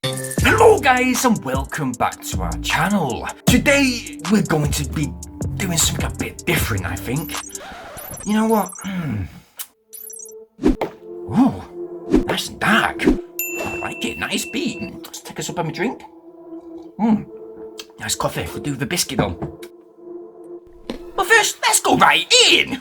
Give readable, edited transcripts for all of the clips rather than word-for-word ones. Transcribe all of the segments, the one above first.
Hello guys and welcome back to our channel. Today we're going to be doing something a bit different, I think. You know what? Oh, nice and dark. I like it, nice beat. Let's take a sip of my drink. Nice coffee, we'll do the biscuit though. But first, let's go right in.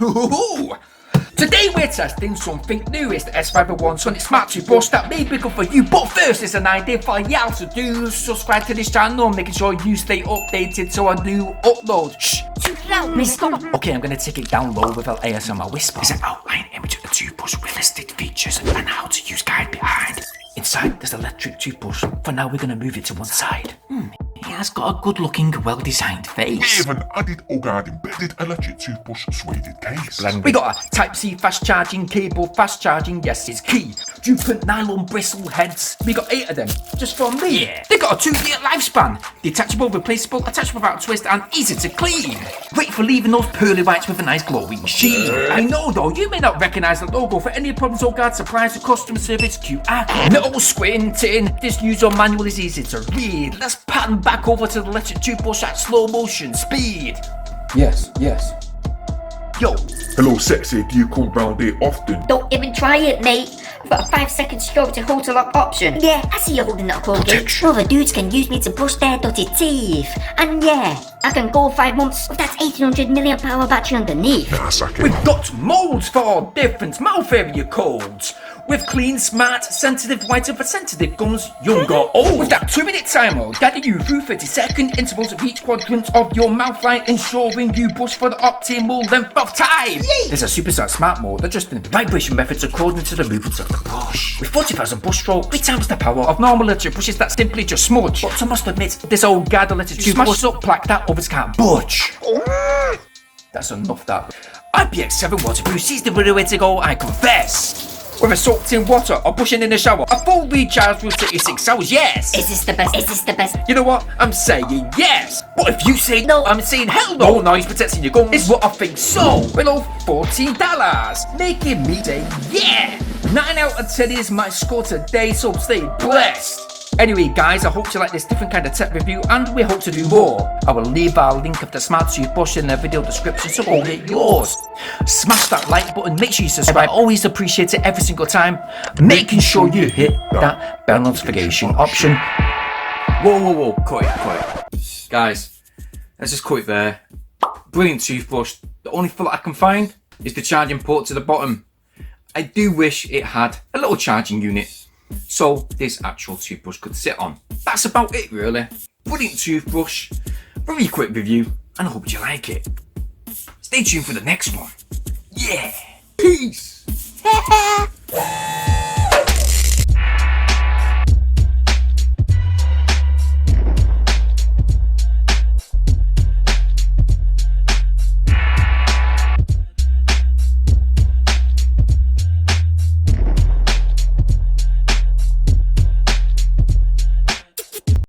Today we're testing something new. It's the S501 Sonic Smart Toothbrush that may be good for you. But first, it's an idea for y'all to do. Subscribe to this channel, making sure you stay updated so I do upload. Shh, too loud, mister. Okay, I'm gonna take it down low with an ASMR whisper. It's an outline image of the toothbrush with listed features and how to use guide behind. Inside, there's an electric toothbrush. For now, we're gonna move it to one side. He has got a good-looking, well-designed face. Even added OGUARD embedded electric toothbrush suede case. We got a Type-C fast charging cable, fast charging, yes, is key. Dupont nylon bristle heads. We got 8 of them, just for me. Yeah. They got a 2-year lifespan. Detachable, replaceable, attached without a twist, and easy to clean. Great for leaving those pearly whites with a nice glowing sheen. I know though, you may not recognise the logo. For any problems, OGUARD supplies a customer service QR code. No squinting. This user manual is easy to read. Let's pattern back over to the electric toothbrush at slow motion speed. Yes. Yo. Hello sexy, do you come round here often? Don't even try it, mate. I've got a 5-second stroke to hold to lock option. Yeah, I see you holding that Colgate. Other dudes can use me to brush their dirty teeth. And yeah, I can go 5 months with that 1800 milliamp hour battery underneath. Nah, sack it. We've got molds for all different mouth area codes. With clean, smart, sensitive whiter for sensitive gums, young or old. With that 2-minute timer, guiding you through 30-second intervals of each quadrant of your mouth line, ensuring you brush for the optimal length of time. Yay. There's a superstar smart mode adjusting the vibration methods according to the movements of the brush. With 40,000 brush strokes, 3 times the power of normal electric brushes that simply just smudge. But I must admit, this old OGUARD electric toothbrush up plaque that others can't budge. That's enough that. IPX7 waterproof sees the real way to go, I confess. Whether soaked in water or brushing in the shower, a full recharge will take you 6 hours, yes! Is this the best? You know what? I'm saying yes! But if you say no, I'm saying hell no! Noise protecting your gums is what I think so! Below $14, making me say yeah! 9 out of 10 is my score today, so stay blessed! Anyway guys, I hope you like this different kind of tech review and we hope to do more. I will leave our link of the smart toothbrush in the video description, so go get yours. Smash that like button, make sure you subscribe. I always appreciate it every single time. Making sure you hit that bell notification option. Whoa, cut it. Guys, let's just cut it there. Brilliant toothbrush. The only fault I can find is the charging port to the bottom. I do wish it had a little charging unit so this actual toothbrush could sit on. That's about it really. Brilliant toothbrush, very quick review, and I hope you like it. Stay tuned for the next one. Yeah, peace.